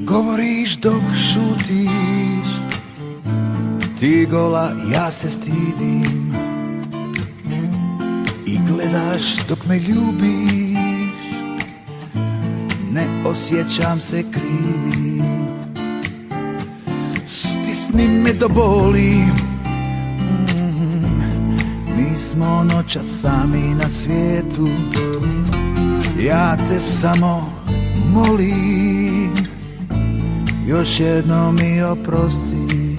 Govoriš dok šutiš, ti gola, ja se stidim. I gledaš dok me ljubiš, ne osjećam se krivim. Stisni me do boli, mi smo noćas sami na svijetu. Ja te samo molim, još jednom mi oprosti.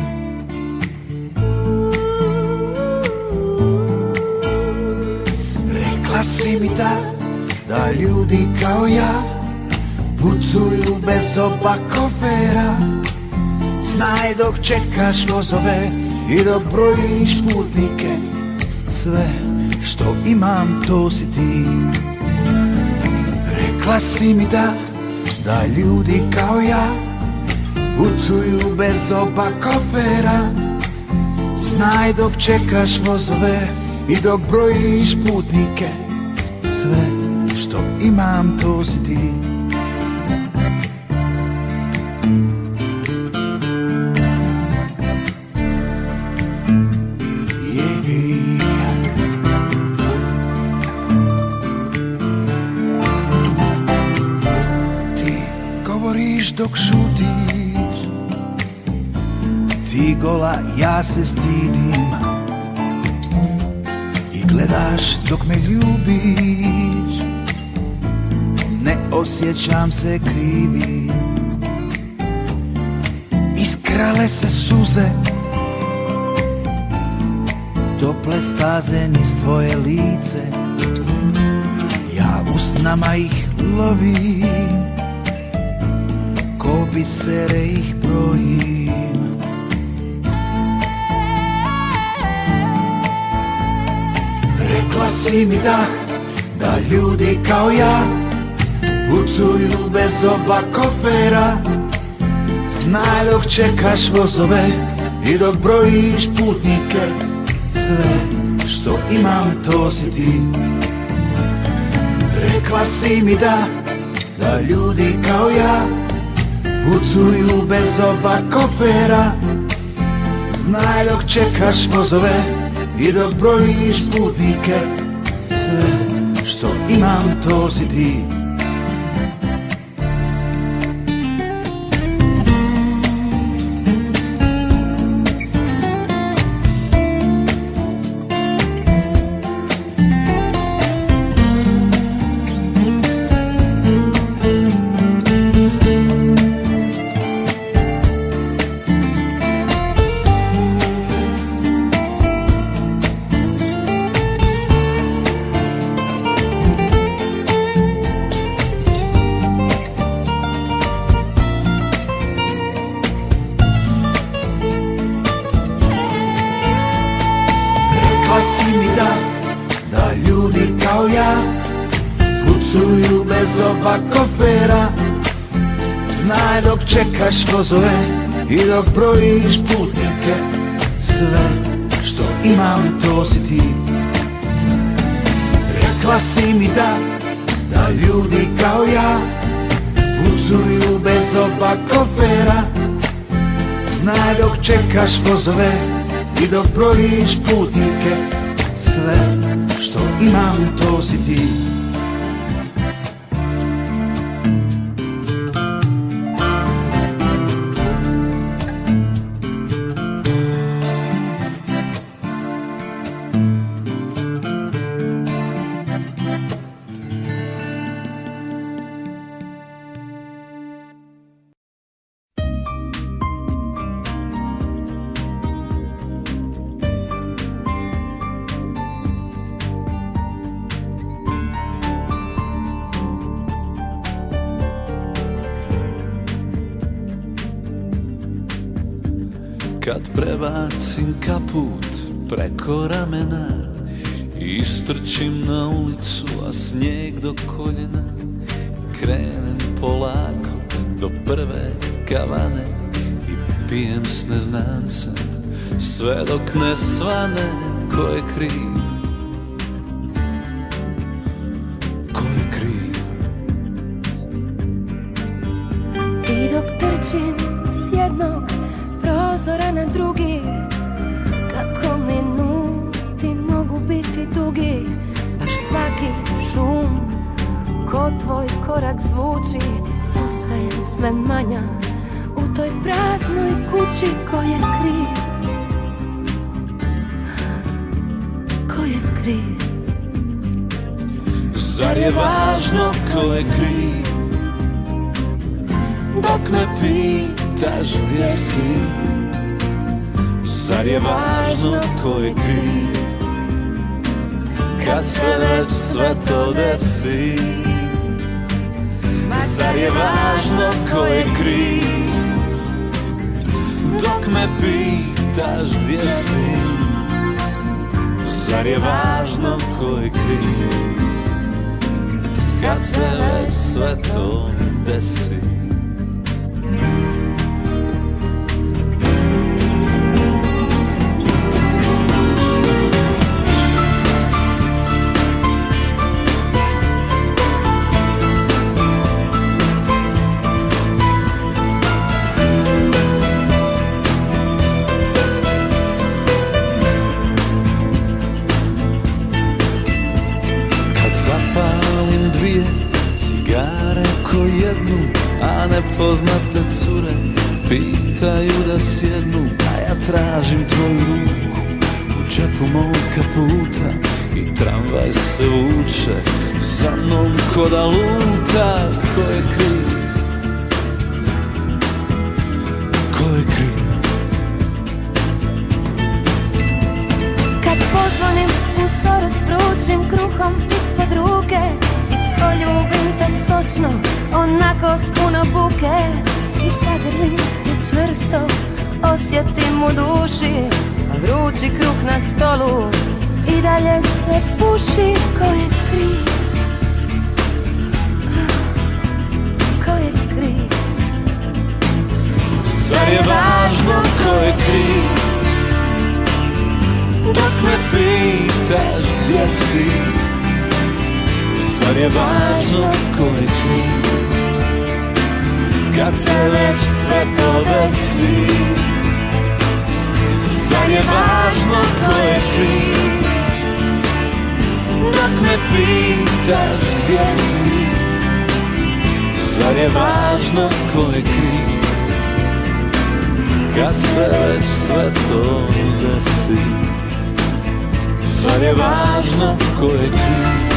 Rekla si mi da ljudi kao ja putuju bez oba kofera. Znaj dok čekaš vozove i dok brojiš putnike, sve što imam to si ti. Rekla si mi da ljudi kao ja putuju bez oba kofera. Znaj dok čekaš vozove i dok brojiš putnike, sve što imam to si ti. Ti govoriš dok šutiš, ti gola, ja se stidim. I gledaš dok me ljubiš, ne osjećam se krivim. Iskrale se suze, tople staze niz tvoje lice. Ja usnama ih lovim, ko bisere ih brojim. Rekla si mi da ljudi kao ja putuju bez oba kofera. Znaj dok čekaš vozove i dok brojiš putnike, sve što imam to si ti. Rekla si mi da ljudi kao ja putuju bez oba kofera. Znaj dok čekaš vozove i dok brojiš putnike, sve što imam to si ti. Rekla si mi da ljudi kao ja putuju bez oba kofera. Znaj dok čekaš vozove i dok brojiš putnike, sve što imam to si ti. Rekla si mi da ljudi kao ja putuju bez oba kofera. Znaj dok čekaš vozove i dok brojiš putnike, sve što imam to si ti. Kad prebacim kaput preko ramena i istrčim na ulicu, a snijeg do koljena, krenem polako do prve kavane i pijem s neznancem sve dok ne svane ko je kriv. Ko je kriv? I dok trčim s jednog prozora na drugi, kako minuti mogu biti dugi, baš svaki šum ko tvoj korak zvuči, postajem sve manja u toj praznoj kući. Ko je kriv? Ko je kriv? Zar je važno ko je kriv? Dok me pitaš gdje si, zar je važno ko je kriv? Kad se već sve to desi, zar je važno ko je kriv? Dok me pitaš gdje si, zar je važno ko je kriv? Kad se već sve to desi. Zapalim dvije cigare ko jednu, a nepoznate cure pitaju da sjednu, a ja tražim tvoju ruku u džepu mog kaputa i tramvaj se vuče za mnom ko da luta. Ko je kriv? Ko je kriv? Kad pozvonim u soru s vrućim kruhom ispod ruke i poljubim te sočno, onako s puno buke, i zagrlim te čvrsto, osjetim u duši vrući kruh na stolu i dalje se puši. Ko je kriv? Ko je kriv? Zar je važno ko je kriv? Dok me pitaš gdje si, zar je važno ko je kriv? Kad se već sve to desi, zar je važno ko je kriv? Dok me pitaš gdje si, zar je važno ko je kriv? Kad se već sve to desi, zar je važno ko je kriv?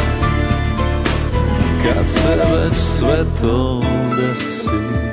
Kad se već sve to desi.